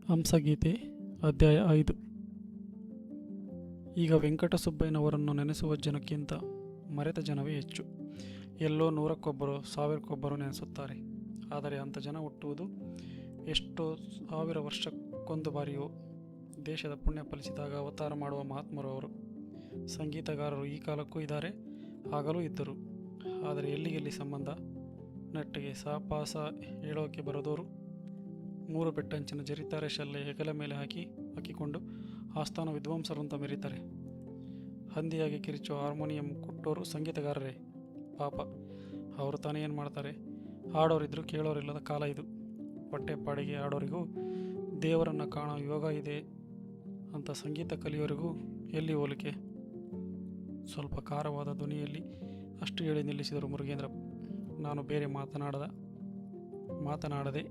ಹಂಸಗೀತೆ ಅಧ್ಯಾಯ 5. ಈಗ ವೆಂಕಟಸುಬ್ಬಯ್ಯನವರನ್ನು ನೆನೆಸುವ ಜನಕ್ಕಿಂತ ಮರೆತ ಜನವೇ ಹೆಚ್ಚು. ಎಲ್ಲೋ ನೂರಕ್ಕೊಬ್ಬರು ಸಾವಿರಕ್ಕೊಬ್ಬರು ನೆನೆಸುತ್ತಾರೆ. ಆದರೆ ಅಂಥ ಜನ ಹುಟ್ಟುವುದು ಎಷ್ಟೋ ಸಾವಿರ ವರ್ಷಕ್ಕೊಂದು ಬಾರಿಯೋ. ದೇಶದ ಪುಣ್ಯ ಫಲಿಸಿದಾಗ ಅವತಾರ ಮಾಡುವ ಮಹಾತ್ಮರು ಅವರು. ಸಂಗೀತಗಾರರು ಈ ಕಾಲಕ್ಕೂ ಇದ್ದಾರೆ, ಆಗಲೂ ಇದ್ದರು. ಆದರೆ ಎಲ್ಲಿಗೆಲ್ಲಿ ಸಂಬಂಧ. ನೆಟ್ಟಿಗೆ ಸಾಪಾಸ ಹೇಳೋಕೆ ಬರೋದವರು ಮೂರು ಬೆಟ್ಟಂಚಿನ ಜರಿತಾರೆ ಶಲ್ಲೆ ಹೆಗಲ ಮೇಲೆ ಹಾಕಿಕೊಂಡು ಆಸ್ಥಾನ ವಿದ್ವಾಂಸರು ಅಂತ ಮೆರೀತಾರೆ. ಹಂದಿಯಾಗಿ ಕಿರಿಚೋ ಹಾರ್ಮೋನಿಯಂ ಕೊಟ್ಟೋರು ಸಂಗೀತಗಾರರೇ. ಪಾಪ, ಅವರು ತಾನೇ ಏನು ಮಾಡ್ತಾರೆ. ಹಾಡೋರಿದ್ರು ಕೇಳೋರಿಲ್ಲದ ಕಾಲ ಇದು. ಹೊಟ್ಟೆಪಾಡಿಗೆ ಆಡೋರಿಗೂ ದೇವರನ್ನು ಕಾಣೋ ಯೋಗ ಇದೆ ಅಂತ ಸಂಗೀತ ಕಲಿಯೋರಿಗೂ ಎಲ್ಲಿ ಹೋಲಿಕೆ. ಸ್ವಲ್ಪ ಖಾರವಾದ ಧ್ವನಿಯಲ್ಲಿ ಅಷ್ಟು ಹೇಳಿ ನಿಲ್ಲಿಸಿದರು ಮುರುಗೇಂದ್ರ. ನಾನು ಬೇರೆ ಮಾತನಾಡದೆ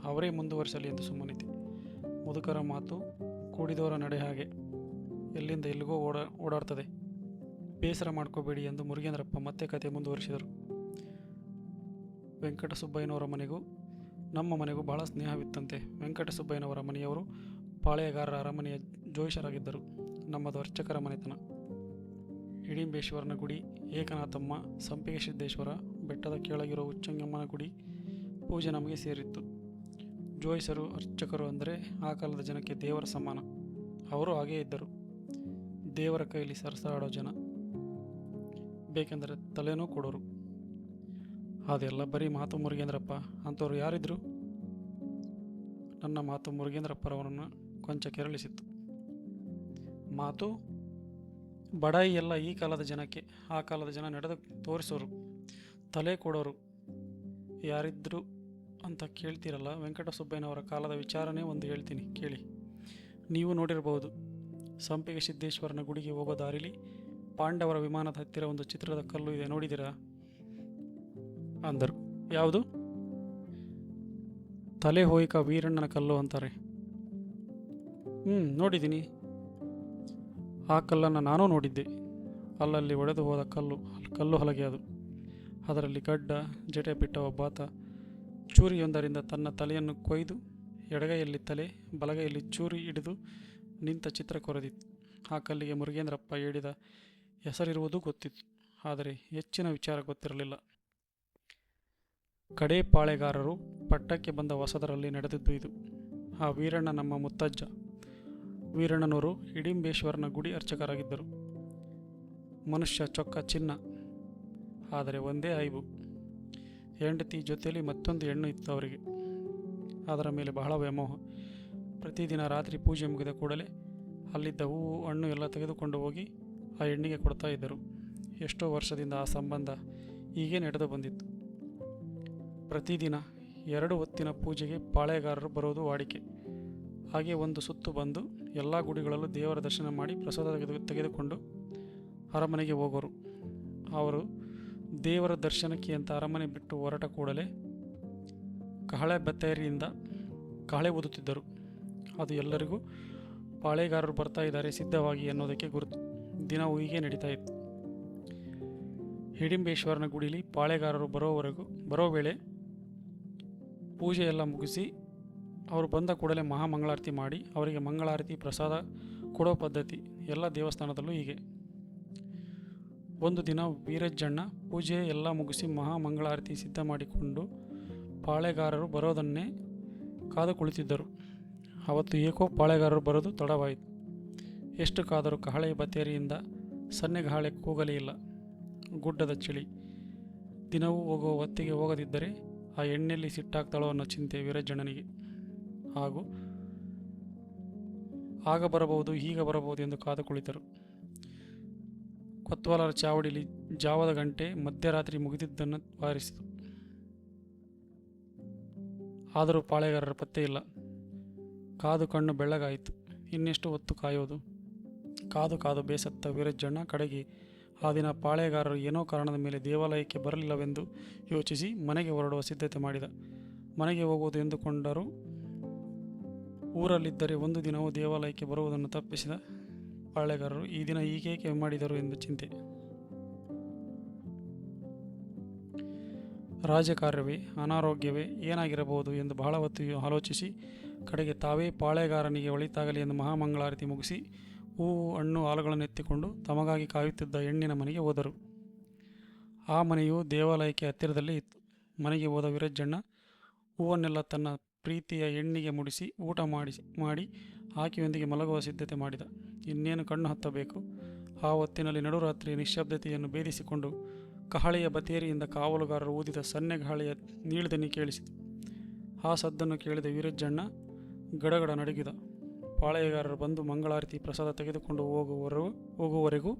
ಅವರೇ ಮುಂದುವರಿಸಲಿ ಎಂದು ಸುಮ್ಮನಿದ್ದೆ. ಮುದುಕರ ಮಾತು ಕೂಡಿದವರ ನಡೆ ಹಾಗೆ, ಎಲ್ಲಿಂದ ಎಲ್ಲಿಗೋ ಓಡಾಡ್ತದೆ. ಬೇಸರ ಮಾಡ್ಕೋಬೇಡಿ ಎಂದು ಮುರುಗೇಂದ್ರಪ್ಪ ಮತ್ತೆ ಕತೆ ಮುಂದುವರಿಸಿದರು. ವೆಂಕಟಸುಬ್ಬಯ್ಯನವರ ಮನೆಗೂ ನಮ್ಮ ಮನೆಗೂ ಬಹಳ ಸ್ನೇಹವಿತ್ತಂತೆ. ವೆಂಕಟಸುಬ್ಬಯ್ಯನವರ ಮನೆಯವರು ಪಾಳೆಯಗಾರರ ಅರಮನೆಯ ಜೋಯಿಸರಾಗಿದ್ದರು. ನಮ್ಮದು ಅರ್ಚಕರ ಮನೆತನ. ಹಿಡಿಂಬೇಶ್ವರನ ಗುಡಿ, ಏಕನಾಥಮ್ಮ, ಸಂಪಿಗೆ ಸಿದ್ದೇಶ್ವರ, ಬೆಟ್ಟದ ಕೆಳಗಿರೋ ಉಚ್ಚಂಗಮ್ಮನ ಗುಡಿ ಪೂಜೆ ನಮಗೆ ಸೇರಿತ್ತು. ಜೋಯಿಸರು ಅರ್ಚಕರು ಅಂದರೆ ಆ ಕಾಲದ ಜನಕ್ಕೆ ದೇವರ ಸಮಾನ. ಅವರು ಹಾಗೇ ಇದ್ದರು. ದೇವರ ಕೈಲಿ ಸರಸಾಡೋ ಜನ. ಬೇಕೆಂದರೆ ತಲೆನೂ ಕೊಡೋರು. ಅದೆಲ್ಲ ಬರೀ ಮಾತು ಮುರುಗೇಂದ್ರಪ್ಪ. ಅಂಥವ್ರು ಯಾರಿದ್ರು? ನನ್ನ ಮಾತು ಮುರುಗೇಂದ್ರಪ್ಪರವರನ್ನು ಕೊಂಚ ಕೆರಳಿಸಿತ್ತು. ಮಾತು ಬಡಾಯಿ ಎಲ್ಲ ಈ ಕಾಲದ ಜನಕ್ಕೆ. ಆ ಕಾಲದ ಜನ ನಡೆದು ತೋರಿಸೋರು, ತಲೆ ಕೊಡೋರು. ಯಾರಿದ್ರು ಅಂತ ಕೇಳ್ತೀರಲ್ಲ, ವೆಂಕಟಸುಬ್ಬಯ್ಯನವರ ಕಾಲದ ವಿಚಾರನೇ ಒಂದು ಹೇಳ್ತೀನಿ ಕೇಳಿ. ನೀವು ನೋಡಿರಬಹುದು, ಸಂಪಿಗೆ ಸಿದ್ದೇಶ್ವರನ ಗುಡಿಗೆ ಹೋಗೋ ದಾರಿಲಿ ಪಾಂಡವರ ವಿಮಾನದ ಹತ್ತಿರ ಒಂದು ಚಿತ್ರದ ಕಲ್ಲು ಇದೆ, ನೋಡಿದ್ದೀರಾ ಅಂದರು. ಯಾವುದು? ತಲೆ ಹೋಯಿಕ ವೀರಣ್ಣನ ಕಲ್ಲು ಅಂತಾರೆ. ನೋಡಿದ್ದೀನಿ. ಆ ಕಲ್ಲನ್ನು ನಾನೂ ನೋಡಿದ್ದೆ. ಅಲ್ಲಲ್ಲಿ ಒಡೆದು ಹೋದ ಕಲ್ಲು ಹಲಗೆ ಅದು. ಅದರಲ್ಲಿ ಗಡ್ಡ ಜಟೆ ಬಿಟ್ಟ ಒಬ್ಬಾತ ಚೂರಿಯೊಂದರಿಂದ ತನ್ನ ತಲೆಯನ್ನು ಕೊಯ್ದು ಎಡಗೈಯಲ್ಲಿ ತಲೆ, ಬಲಗೈಯಲ್ಲಿ ಚೂರಿ ಹಿಡಿದು ನಿಂತ ಚಿತ್ರ ಕೊರೆದಿತ್ತು. ಆ ಕಲ್ಲಿಗೆ ಮುರುಗೇಂದ್ರಪ್ಪ ಹೇಳಿದ ಹೆಸರಿರುವುದೂ ಗೊತ್ತಿತ್ತು, ಆದರೆ ಹೆಚ್ಚಿನ ವಿಚಾರ ಗೊತ್ತಿರಲಿಲ್ಲ. ಕಡೇ ಪಾಳೆಗಾರರು ಪಟ್ಟಕ್ಕೆ ಬಂದ ಹೊಸದರಲ್ಲಿ ನಡೆದಿದ್ದು ಇದು. ಆ ವೀರಣ್ಣ ನಮ್ಮ ಮುತ್ತಜ್ಜ. ವೀರಣ್ಣನವರು ಹಿಡಿಂಬೇಶ್ವರನ ಗುಡಿ ಅರ್ಚಕರಾಗಿದ್ದರು. ಮನುಷ್ಯ ಚೊಕ್ಕ ಚಿನ್ನ. ಆದರೆ ಒಂದೇ ಐಬು, ಹೆಂಡತಿ ಜೊತೆಯಲ್ಲಿ ಮತ್ತೊಂದು ಹೆಣ್ಣು ಇತ್ತು ಅವರಿಗೆ. ಅದರ ಮೇಲೆ ಬಹಳ ವ್ಯಾಮೋಹ. ಪ್ರತಿದಿನ ರಾತ್ರಿ ಪೂಜೆ ಮುಗಿದ ಕೂಡಲೇ ಅಲ್ಲಿದ್ದ ಹೂವು ಹಣ್ಣು ಎಲ್ಲ ತೆಗೆದುಕೊಂಡು ಹೋಗಿ ಆ ಹೆಣ್ಣಿಗೆ ಕೊಡ್ತಾ ಇದ್ದರು. ಎಷ್ಟೋ ವರ್ಷದಿಂದ ಆ ಸಂಬಂಧ ಹೀಗೆ ನಡೆದು ಬಂದಿತ್ತು. ಪ್ರತಿದಿನ 2 ಹೊತ್ತಿನ ಪೂಜೆಗೆ ಪಾಳೆಗಾರರು ಬರೋದು ವಾಡಿಕೆ. ಹಾಗೆ ಒಂದು ಸುತ್ತು ಬಂದು ಎಲ್ಲ ಗುಡಿಗಳಲ್ಲೂ ದೇವರ ದರ್ಶನ ಮಾಡಿ ಪ್ರಸಾದ ತೆಗೆದುಕೊಂಡು ಅರಮನೆಗೆ ಹೋಗೋರು. ಅವರು ದೇವರ ದರ್ಶನಕ್ಕೆ ಅಂತ ಅರಮನೆ ಬಿಟ್ಟು ಹೊರಟ ಕೂಡಲೇ ಕಹಳೆ ಬತ್ತೇರಿಯಿಂದ ಕಹಳೆ ಊದುತ್ತಿದ್ದರು. ಅದು ಎಲ್ಲರಿಗೂ ಪಾಳೆಗಾರರು ಬರ್ತಾ ಇದ್ದಾರೆ ಸಿದ್ಧವಾಗಿ ಅನ್ನೋದಕ್ಕೆ ಗುರುತು. ದಿನವೂ ಹೀಗೆ ನಡೀತಾ ಇತ್ತು. ಹಿಡಿಂಬೇಶ್ವರನ ಗುಡಿಲಿ ಪಾಳೆಗಾರರು ಬರೋ ವೇಳೆ ಪೂಜೆ ಎಲ್ಲ ಮುಗಿಸಿ ಅವರು ಬಂದ ಕೂಡಲೇ ಮಹಾಮಂಗಳಾರತಿ ಮಾಡಿ ಅವರಿಗೆ ಮಂಗಳಾರತಿ ಪ್ರಸಾದ ಕೊಡೋ ಪದ್ಧತಿ ಎಲ್ಲ ದೇವಸ್ಥಾನದಲ್ಲೂ ಹೀಗೆ. ಒಂದು ದಿನ ವೀರಜ್ಜಣ್ಣ ಪೂಜೆ ಎಲ್ಲ ಮುಗಿಸಿ ಮಹಾಮಂಗಳಾರತಿ ಸಿದ್ಧ ಮಾಡಿಕೊಂಡು ಪಾಳೆಗಾರರು ಬರೋದನ್ನೇ ಕಾದು ಕುಳಿತಿದ್ದರು. ಅವತ್ತು ಏಕೋ ಪಾಳೆಗಾರರು ಬರೋದು ತಡವಾಯಿತು. ಎಷ್ಟು ಕಾದರೂ ಕಹಳೆ ಬತ್ತೇರಿಯಿಂದ ಸನ್ನೆಗಾಳೆ ಕೂಗಲೇ ಇಲ್ಲ. ಗುಡ್ಡದ ಚಳಿ. ದಿನವೂ ಹೋಗೋ ಹೊತ್ತಿಗೆ ಹೋಗದಿದ್ದರೆ ಆ ಎಣ್ಣೆಯಲ್ಲಿ ಸಿಟ್ಟಾಗ್ತಾಳೋ ಅನ್ನೋ ಚಿಂತೆ ವೀರಜ್ಜಣ್ಣನಿಗೆ. ಹಾಗೂ ಆಗ ಬರಬಹುದು, ಈಗ ಬರಬಹುದು ಎಂದು ಕಾದು ಕುಳಿತರು. ಕೊತ್ವಾಲರ ಚಾವಡಿಲಿ ಜಾವದ ಗಂಟೆ ಮಧ್ಯರಾತ್ರಿ ಮುಗಿದಿದ್ದನ್ನು ವಾರಿಸಿತು. ಆದರೂ ಪಾಳೆಗಾರರ ಪತ್ತೆ ಇಲ್ಲ. ಕಾದು ಕಣ್ಣು ಬೆಳ್ಳಗಾಯಿತು. ಇನ್ನೆಷ್ಟು ಹೊತ್ತು ಕಾಯೋದು? ಕಾದು ಬೇಸತ್ತ ವೀರಜ್ಜಣ್ಣ ಕಡೆಗೆ ಆ ದಿನ ಪಾಳೆಗಾರರು ಏನೋ ಕಾರಣದ ಮೇಲೆ ದೇವಾಲಯಕ್ಕೆ ಬರಲಿಲ್ಲವೆಂದು ಯೋಚಿಸಿ ಮನೆಗೆ ಹೊರಡುವ ಸಿದ್ಧತೆ ಮಾಡಿದ. ಮನೆಗೆ ಹೋಗುವುದು ಎಂದುಕೊಂಡರೂ ಊರಲ್ಲಿದ್ದರೆ ಒಂದು ದಿನವೂ ದೇವಾಲಯಕ್ಕೆ ಬರುವುದನ್ನು ತಪ್ಪಿಸಿದ ಪಾಳೆಗಾರರು ಈ ದಿನ ಹೀಗೇಕೆ ಮಾಡಿದರು ಎಂದು ಚಿಂತೆ. ರಾಜಕಾರ್ಯವೇ, ಅನಾರೋಗ್ಯವೇ ಏನಾಗಿರಬಹುದು ಎಂದು ಬಹಳ ಹೊತ್ತು ಆಲೋಚಿಸಿ ಕಡೆಗೆ ತಾವೇ ಪಾಳೆಗಾರನಿಗೆ ಒಳಿತಾಗಲಿ ಎಂದು ಮಹಾಮಂಗಳಾರತಿ ಮುಗಿಸಿ ಹೂವು ಹಣ್ಣು ಹಾಲುಗಳನ್ನು ಎತ್ತಿಕೊಂಡು ತಮಗಾಗಿ ಕಾಯುತ್ತಿದ್ದ ಹೆಣ್ಣಿನ ಮನೆಗೆ ಹೋದರು. ಆ ಮನೆಯು ದೇವಾಲಯಕ್ಕೆ ಹತ್ತಿರದಲ್ಲೇ ಇತ್ತು. ಮನೆಗೆ ಹೋದ ವಿರಜ್ಜಣ್ಣ ಹೂವನ್ನೆಲ್ಲ ತನ್ನ ಪ್ರೀತಿಯ ಹೆಣ್ಣಿಗೆ ಮುಡಿಸಿ ಊಟ ಮಾಡಿ ಆಕೆಯೊಂದಿಗೆ ಮಲಗುವ ಸಿದ್ಧತೆ ಮಾಡಿದ. ಇನ್ನೇನು ಕಣ್ಣು ಹತ್ತಬೇಕು. ಆ ಹೊತ್ತಿನಲ್ಲಿ ನಡುರಾತ್ರಿಯ ನಿಶ್ಶಬ್ದತೆಯನ್ನು ಭೇದಿಸಿಕೊಂಡು ಕಹಳೆಯ ಬತೇರಿಯಿಂದ ಕಾವಲುಗಾರರು ಊದಿದ ಸನ್ನೆ ಗಾಳಿಯ ನೀಳ್ದನಿ ಕೇಳಿಸಿತು. ಆ ಸದ್ದನ್ನು ಕೇಳಿದ ವೀರಜ್ಜಣ್ಣ ಗಡಗಡ ನಡುಗಿದ. ಪಾಳೆಯಗಾರರು ಬಂದು ಮಂಗಳಾರತಿ ಪ್ರಸಾದ ತೆಗೆದುಕೊಂಡು ಹೋಗುವವರೆಗೂ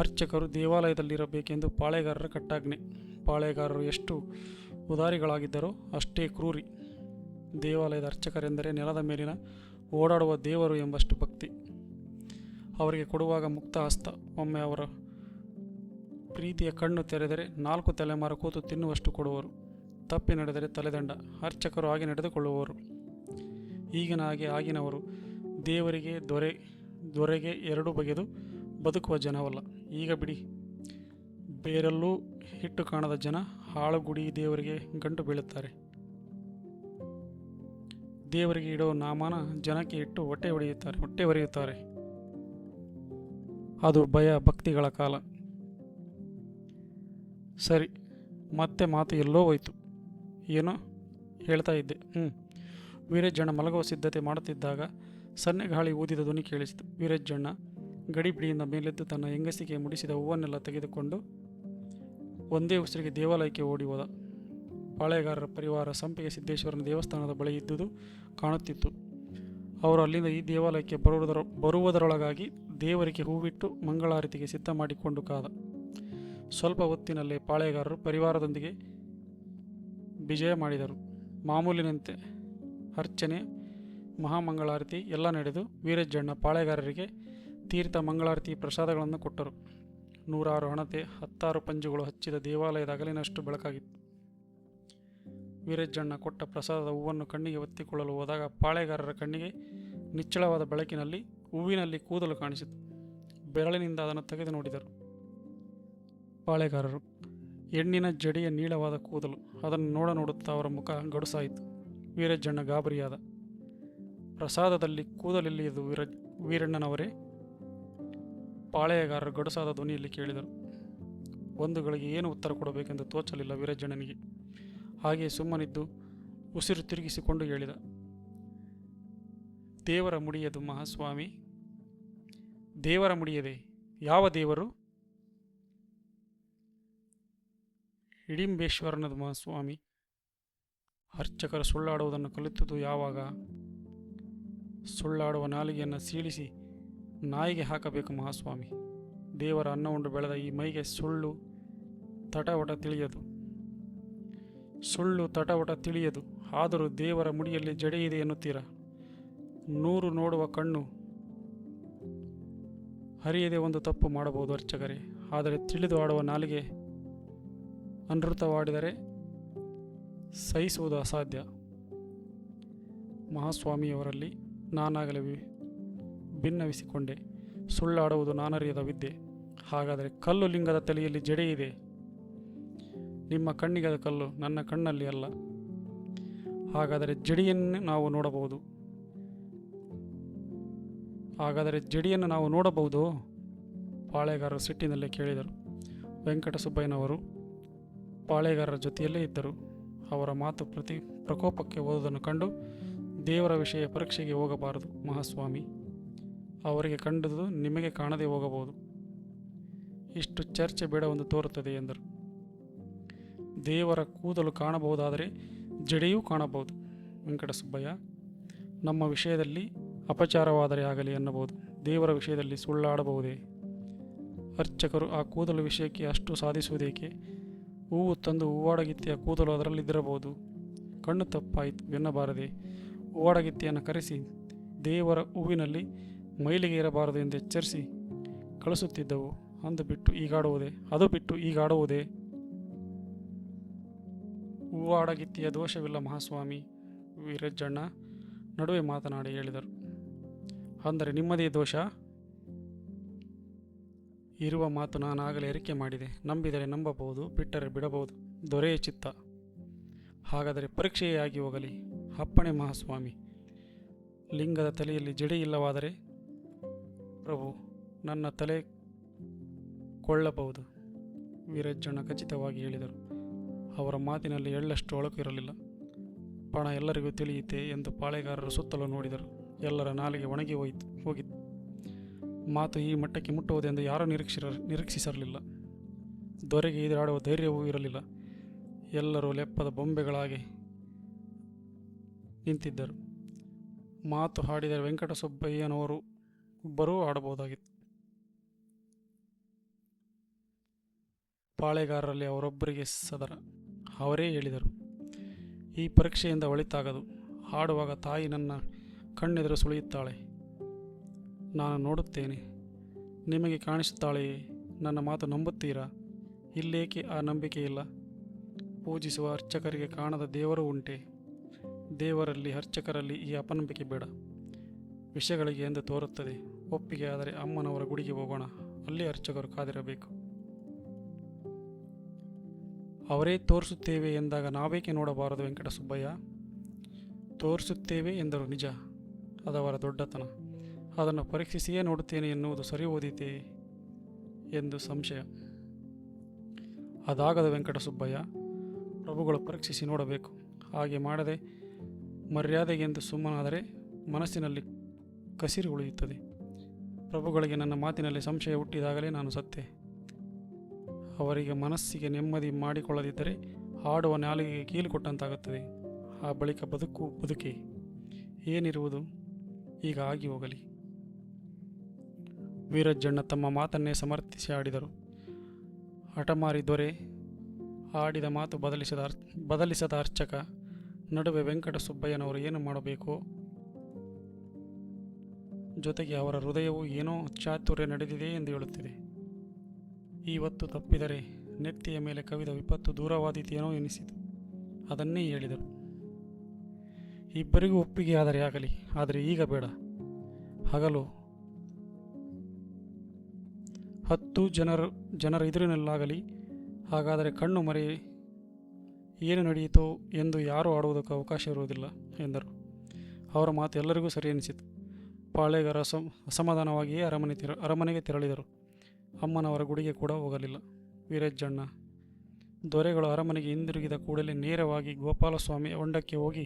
ಅರ್ಚಕರು ದೇವಾಲಯದಲ್ಲಿರಬೇಕೆಂದು ಪಾಳೆಗಾರರ ಕಟ್ಟಾಜ್ಞೆ. ಪಾಳೆಗಾರರು ಎಷ್ಟು ಉದಾರಿಗಳಾಗಿದ್ದರೋ ಅಷ್ಟೇ ಕ್ರೂರಿ. ದೇವಾಲಯದ ಅರ್ಚಕರೆಂದರೆ ನೆಲದ ಮೇಲಿನ ಓಡಾಡುವ ದೇವರು ಎಂಬಷ್ಟು ಭಕ್ತಿ. ಅವರಿಗೆ ಕೊಡುವಾಗ ಮುಕ್ತ ಹಸ್ತ. ಒಮ್ಮೆ ಅವರ ಪ್ರೀತಿಯ ಕಣ್ಣು ತೆರೆದರೆ 4 ತಲೆಮಾರು ಕೂತು ತಿನ್ನುವಷ್ಟು ಕೊಡುವರು. ತಪ್ಪಿ ನಡೆದರೆ ತಲೆದಂಡ. ಅರ್ಚಕರು ಹಾಗೆ ನಡೆದುಕೊಳ್ಳುವವರು. ಈಗಿನ ಹಾಗೆ ಆಗಿನವರು ದೇವರಿಗೆ ದೊರೆಗೆ ಎರಡು ಬಗೆದು ಬದುಕುವ ಜನವಲ್ಲ. ಈಗ ಬಿಡಿ, ಬೇರೆಲ್ಲೂ ಹಿಟ್ಟು ಕಾಣದ ಜನ ಹಾಳು ಗುಡಿ ದೇವರಿಗೆ ಗಂಟು ಬೀಳುತ್ತಾರೆ. ದೇವರಿಗೆ ಇಡೋ ನಾಮನ ಜನಕ್ಕೆ ಇಟ್ಟು ಹೊಟ್ಟೆ ಹೊರೆಯುತ್ತಾರೆ. ಅದು ಭಯ ಭಕ್ತಿಗಳ ಕಾಲ. ಸರಿ, ಮತ್ತೆ ಮಾತು ಎಲ್ಲೋ ಹೋಯ್ತು. ಏನೋ ಹೇಳ್ತಾ ಇದ್ದೆ. ವೀರಜ್ಜಣ್ಣ ಮಲಗುವ ಸಿದ್ಧತೆ ಮಾಡುತ್ತಿದ್ದಾಗ ಸನ್ನೆ ಗಾಳಿ ಊದಿದ ಧ್ವನಿ ಕೇಳಿಸಿತು. ವೀರಜ್ಜಣ್ಣ ಗಡಿಬಿಡಿಯಿಂದ ಮೇಲೆದ್ದು ತನ್ನ ಹೆಂಗಸಿಗೆ ಮುಡಿಸಿದ ಹೂವನ್ನೆಲ್ಲ ತೆಗೆದುಕೊಂಡು ಒಂದೇ ಉಸಿರಿಗೆ ದೇವಾಲಯಕ್ಕೆ ಓಡಿ ಹೋದ. ಪಾಳೆಗಾರರ ಪರಿವಾರ ಸಂಪಿಗೆ ಸಿದ್ದೇಶ್ವರನ ದೇವಸ್ಥಾನದ ಬಳಿ ಇದ್ದುದು ಕಾಣುತ್ತಿತ್ತು. ಅವರು ಅಲ್ಲಿಂದ ಈ ದೇವಾಲಯಕ್ಕೆ ಬರುವುದರೊಳಗಾಗಿ ದೇವರಿಗೆ ಹೂವಿಟ್ಟು ಮಂಗಳಾರತಿಗೆ ಸಿದ್ಧ ಮಾಡಿಕೊಂಡು ಕಾದ. ಸ್ವಲ್ಪ ಹೊತ್ತಿನಲ್ಲೇ ಪಾಳೆಗಾರರು ಪರಿವಾರದೊಂದಿಗೆ ವಿಜಯ ಮಾಡಿದರು. ಮಾಮೂಲಿನಂತೆ ಅರ್ಚನೆ, ಮಹಾಮಂಗಳಾರತಿ ಎಲ್ಲ ನಡೆದು ವೀರಜ್ಜಣ್ಣ ಪಾಳೆಗಾರರಿಗೆ ತೀರ್ಥ ಮಂಗಳಾರತಿ ಪ್ರಸಾದಗಳನ್ನು ಕೊಟ್ಟರು. 100 ಹಣತೆ 10 ಪಂಜುಗಳು ಹಚ್ಚಿದ ದೇವಾಲಯದ ಹಗಲಿನಷ್ಟು ಬೆಳಕಾಗಿತ್ತು. ವೀರಜ್ಜಣ್ಣ ಕೊಟ್ಟ ಪ್ರಸಾದದ ಹೂವನ್ನು ಕಣ್ಣಿಗೆ ಒತ್ತಿಕೊಳ್ಳಲು ಹೋದಾಗ ಪಾಳೆಗಾರರ ಕಣ್ಣಿಗೆ ನಿಚ್ಚಳವಾದ ಬೆಳಕಿನಲ್ಲಿ ಹೂವಿನಲ್ಲಿ ಕೂದಲು ಕಾಣಿಸಿತು. ಬೆರಳಿನಿಂದ ಅದನ್ನು ತೆಗೆದು ನೋಡಿದರು ಪಾಳೆಗಾರರು. ಹೆಣ್ಣಿನ ಜಡಿಯ ನೀಳವಾದ ಕೂದಲು. ಅದನ್ನು ನೋಡುತ್ತಾ ಅವರ ಮುಖ ಗಡುಸಾಯಿತು. ವೀರಜ್ಜಣ್ಣ ಗಾಬರಿಯಾದ. ಪ್ರಸಾದದಲ್ಲಿ ಕೂದಲೆಲ್ಲಿಯದು ವೀರಣ್ಣನವರೇ? ಪಾಳೆಯಗಾರರು ಗಡುಸಾದ ಧ್ವನಿಯಲ್ಲಿ ಕೇಳಿದರು. ಒಂದು ಗಳಿಗೆ ಏನು ಉತ್ತರ ಕೊಡಬೇಕೆಂದು ತೋಚಲಿಲ್ಲ ವೀರಜ್ಜಣ್ಣನಿಗೆ. ಹಾಗೆಯೇ ಸುಮ್ಮನಿದ್ದು ಉಸಿರು ತಿರುಗಿಸಿಕೊಂಡು ಹೇಳಿದ, ದೇವರ ಮುಡಿಯದು ಮಹಾಸ್ವಾಮಿ. ದೇವರ ಮುಡಿಯದೆ? ಯಾವ ದೇವರು? ಹಿಡಿಂಬೇಶ್ವರನದು ಮಹಾಸ್ವಾಮಿ. ಅರ್ಚಕರು ಸುಳ್ಳಾಡುವುದನ್ನು ಕಲಿತುದು ಯಾವಾಗ? ಸುಳ್ಳಾಡುವ ನಾಲಿಗೆಯನ್ನು ಸೀಳಿಸಿ ನಾಯಿಗೆ ಹಾಕಬೇಕು ಮಹಾಸ್ವಾಮಿ. ದೇವರ ಅನ್ನ ಉಂಡು ಬೆಳೆದ ಈ ಮೈಗೆ ಸುಳ್ಳು ತಟವಟ ತಿಳಿಯದು. ಆದರೂ ದೇವರ ಮುಡಿಯಲ್ಲಿ ಜಡೆಯಿದೆ ಎನ್ನುತ್ತೀರ. 100 ನೋಡುವ ಕಣ್ಣು ಹರಿಯದೆ ಒಂದು ತಪ್ಪು ಮಾಡಬಹುದು ಅರ್ಚಕರೇ. ಆದರೆ ತಿಳಿದು ಆಡುವ ನಾಲಿಗೆ ಅನೃತವಾಡಿದರೆ ಸಹಿಸುವುದು ಅಸಾಧ್ಯ. ಮಹಾಸ್ವಾಮಿಯವರಲ್ಲಿ ನಾನಾಗಲೇ ಭಿನ್ನವಿಸಿಕೊಂಡೆ. ಸುಳ್ಳಾಡುವುದು ನಾನರಿಯದ ವಿದ್ಯೆ. ಹಾಗಾದರೆ ಕಲ್ಲು ಲಿಂಗದ ತಲೆಯಲ್ಲಿ ಜಡೆಯಿದೆ. ನಿಮ್ಮ ಕಣ್ಣಿಗದ ಕಲ್ಲು, ನನ್ನ ಕಣ್ಣಲ್ಲಿ ಅಲ್ಲ. ಹಾಗಾದರೆ ಜಡಿಯನ್ನು ನಾವು ನೋಡಬಹುದು. ಪಾಳೆಗಾರರು ಸಿಟ್ಟಿನಲ್ಲೇ ಕೇಳಿದರು. ವೆಂಕಟಸುಬ್ಬಯ್ಯನವರು ಪಾಳೆಗಾರರ ಜೊತೆಯಲ್ಲೇ ಇದ್ದರು. ಅವರ ಮಾತು ಪ್ರಕೋಪಕ್ಕೆ ಹೋದುದನ್ನು ಕಂಡು ದೇವರ ವಿಷಯ ಪರೀಕ್ಷೆಗೆ ಹೋಗಬಾರದು ಮಹಾಸ್ವಾಮಿ. ಅವರಿಗೆ ಕಂಡುದು ನಿಮಗೆ ಕಾಣದೆ ಹೋಗಬಹುದು. ಇಷ್ಟು ಚರ್ಚೆ ಬೇಡವೆಂದು ತೋರುತ್ತದೆ ಎಂದರು. ದೇವರ ಕೂದಲು ಕಾಣಬಹುದಾದರೆ ಜಡೆಯೂ ಕಾಣಬಹುದು ವೆಂಕಟಸುಬ್ಬಯ್ಯ. ನಮ್ಮ ವಿಷಯದಲ್ಲಿ ಅಪಚಾರವಾದರೆ ಆಗಲಿ ಎನ್ನಬಹುದು. ದೇವರ ವಿಷಯದಲ್ಲಿ ಸುಳ್ಳಾಡಬಹುದೇ? ಅರ್ಚಕರು ಆ ಕೂದಲು ವಿಷಯಕ್ಕೆ ಅಷ್ಟು ಸಾಧಿಸುವುದೇಕೆ? ಹೂವು ತಂದು ಹೂವಾಡಗಿತ್ತಿಯ ಕೂದಲು ಅದರಲ್ಲಿದ್ದಿರಬಹುದು. ಕಣ್ಣು ತಪ್ಪಾಯಿತು ಎನ್ನಬಾರದೆ? ಹೂವಾಡಗಿತ್ತಿಯನ್ನು ಕರೆಸಿ ದೇವರ ಹೂವಿನಲ್ಲಿ ಮೈಲಿಗೆ ಇರಬಾರದು ಎಂದು ಎಚ್ಚರಿಸಿ ಕಳಿಸುತ್ತಿದ್ದವು. ಅದು ಬಿಟ್ಟು ಈಗಾಡುವುದೇ? ಹೂವಾಡಗಿತ್ತಿಯ ದೋಷವಿಲ್ಲ ಮಹಾಸ್ವಾಮಿ. ವೀರಜ್ಜಣ್ಣ ನಡುವೆ ಮಾತನಾಡಿ ಹೇಳಿದರು. ಅಂದರೆ ನಿಮ್ಮದೇ ದೋಷ? ಇರುವ ಮಾತು ನಾನಾಗಲೇ ಅರಿಕೆ ಮಾಡಿದೆ. ನಂಬಿದರೆ ನಂಬಬಹುದು, ಬಿಟ್ಟರೆ ಬಿಡಬಹುದು. ದೊರೆಯ ಚಿತ್ತ. ಹಾಗಾದರೆ ಪರೀಕ್ಷೆಯೇ ಆಗಿ ಹೋಗಲಿ. ಅಪ್ಪಣೆ ಮಹಾಸ್ವಾಮಿ. ಲಿಂಗದ ತಲೆಯಲ್ಲಿ ಜಡೆ ಇಲ್ಲವಾದರೆ ಪ್ರಭು ನನ್ನ ತಲೆ ಕೊಳ್ಳಬಹುದು, ವೀರಜ್ಜಣ್ಣ ಖಚಿತವಾಗಿ ಹೇಳಿದರು. ಅವರ ಮಾತಿನಲ್ಲಿ ಎಳ್ಳಷ್ಟು ಒಳಕು ಇರಲಿಲ್ಲ. ಪಣ ಎಲ್ಲರಿಗೂ ತಿಳಿಯುತ್ತೆ ಎಂದು ಪಾಳೆಗಾರರು ಸುತ್ತಲೂ ನೋಡಿದರು. ಎಲ್ಲರ ನಾಲಿಗೆ ಒಣಗಿ ಹೋಗಿತ್ತು. ಮಾತು ಈ ಮಟ್ಟಕ್ಕೆ ಮುಟ್ಟುವುದೆಂದು ಯಾರೂ ನಿರೀಕ್ಷಿಸಿರಲಿಲ್ಲ. ದೊರೆಗೆ ಎದುರಾಡುವ ಧೈರ್ಯವೂ ಇರಲಿಲ್ಲ. ಎಲ್ಲರೂ ಲೆಪ್ಪದ ಬೊಂಬೆಗಳಾಗಿ ನಿಂತಿದ್ದರು. ಮಾತು ಹಾಡಿದರೆ ವೆಂಕಟಸುಬ್ಬಯ್ಯನವರು ಒಬ್ಬರೂ ಆಡಬಹುದಾಗಿತ್ತು. ಪಾಳೆಗಾರರಲ್ಲಿ ಅವರೊಬ್ಬರಿಗೆ ಸದರ. ಅವರೇ ಹೇಳಿದರು, ಈ ಪರೀಕ್ಷೆಯಿಂದ ಒಳಿತಾಗದು. ಹಾಡುವಾಗ ತಾಯಿ ನನ್ನ ಕಣ್ಣೆದುರು ಸುಳಿಯುತ್ತಾಳೆ, ನಾನು ನೋಡುತ್ತೇನೆ. ನಿಮಗೆ ಕಾಣಿಸುತ್ತಾಳೆಯೇ? ನನ್ನ ಮಾತು ನಂಬುತ್ತೀರಾ? ಇಲ್ಲೇಕೆ ಆ ನಂಬಿಕೆ ಇಲ್ಲ? ಪೂಜಿಸುವ ಅರ್ಚಕರಿಗೆ ಕಾಣದ ದೇವರು ಉಂಟೆ? ದೇವರಲ್ಲಿ ಅರ್ಚಕರಲ್ಲಿ ಈ ಅಪನಂಬಿಕೆ ಬೇಡ. ವಿಷಯಗಳಿಗೆ ಎಂದು ತೋರುತ್ತದೆ. ಒಪ್ಪಿಗೆ ಆದರೆ ಅಮ್ಮನವರ ಗುಡಿಗೆ ಹೋಗೋಣ. ಅಲ್ಲಿ ಅರ್ಚಕರು ಕಾದಿರಬೇಕು. ಅವರೇ ತೋರಿಸುತ್ತೇವೆ ಎಂದಾಗ ನಾವೇಕೆ ನೋಡಬಾರದು ವೆಂಕಟಸುಬ್ಬಯ್ಯ? ತೋರಿಸುತ್ತೇವೆ ಎಂದರು ನಿಜ, ಅದವರ ದೊಡ್ಡತನ. ಅದನ್ನು ಪರೀಕ್ಷಿಸಿಯೇ ನೋಡುತ್ತೇನೆ ಎನ್ನುವುದು ಸರಿ ಓದಿತೆ ಎಂದು ಸಂಶಯ. ಅದಾಗದ ವೆಂಕಟಸುಬ್ಬಯ್ಯ, ಪ್ರಭುಗಳು ಪರೀಕ್ಷಿಸಿ ನೋಡಬೇಕು. ಹಾಗೆ ಮಾಡದೆ ಮರ್ಯಾದೆಗೆಂದು ಸುಮ್ಮನಾದರೆ ಮನಸ್ಸಿನಲ್ಲಿ ಕಸಿರು ಉಳಿಯುತ್ತದೆ. ಪ್ರಭುಗಳಿಗೆ ನನ್ನ ಮಾತಿನಲ್ಲಿ ಸಂಶಯ ಹುಟ್ಟಿದಾಗಲೇ ನಾನು ಸತ್ತೆ. ಅವರಿಗೆ ಮನಸ್ಸಿಗೆ ನೆಮ್ಮದಿ ಮಾಡಿಕೊಳ್ಳದಿದ್ದರೆ ಆಡುವ ನಾಲಿಗೆಗೆ ಕೀಲು ಕೊಟ್ಟಂತಾಗುತ್ತದೆ. ಆ ಬಳಿಕ ಬದುಕೆ ಏನಿರುವುದು? ಈಗ ಆಗಿ ಹೋಗಲಿ. ವೀರಜ್ಜಣ್ಣ ತಮ್ಮ ಮಾತನ್ನೇ ಸಮರ್ಥಿಸಿ ಆಡಿದರು. ಹಠಮಾರಿ ದೊರೆ ಆಡಿದ ಮಾತು ಬದಲಿಸದ ಅರ್ಚಕ ನಡುವೆ ವೆಂಕಟಸುಬ್ಬಯ್ಯನವರು ಏನು ಮಾಡಬೇಕೋ, ಜೊತೆಗೆ ಅವರ ಹೃದಯವು ಏನೋ ಚಾತುರ್ಯ ನಡೆದಿದೆ ಎಂದು ಹೇಳುತ್ತಿದೆ. ಇವತ್ತು ತಪ್ಪಿದರೆ ನೆತ್ತಿಯ ಮೇಲೆ ಕವಿದ ವಿಪತ್ತು ದೂರವಾದೀತೇನೋ ಎನಿಸಿತು. ಅದನ್ನೇ ಹೇಳಿದರು. ಇಬ್ಬರಿಗೂ ಒಪ್ಪಿಗೆ ಆದರೆ ಆಗಲಿ, ಆದರೆ ಈಗ ಬೇಡ. ಹಗಲು 10 ಜನರ ಎದುರಿನಲ್ಲಾಗಲಿ. ಹಾಗಾದರೆ ಕಣ್ಣು ಮರೆ ಏನು ನಡೆಯಿತೋ ಎಂದು ಯಾರೂ ಆಡುವುದಕ್ಕೆ ಅವಕಾಶ ಇರುವುದಿಲ್ಲ ಎಂದರು. ಅವರ ಮಾತು ಎಲ್ಲರಿಗೂ ಸರಿ ಎನಿಸಿತು. ಪಾಳೆಗಾರ ಅಸಮಾಧಾನವಾಗಿಯೇ ಅರಮನೆಗೆ ತೆರಳಿದರು. ಅಮ್ಮನವರ ಗುಡಿಗೆ ಕೂಡ ಹೋಗಲಿಲ್ಲ ವೀರಜ್ಜಣ್ಣ. ದೊರೆಗಳು ಅರಮನೆಗೆ ಹಿಂದಿರುಗಿದ ಕೂಡಲೇ ನೇರವಾಗಿ ಗೋಪಾಲಸ್ವಾಮಿ ಹೊಂಡಕ್ಕೆ ಹೋಗಿ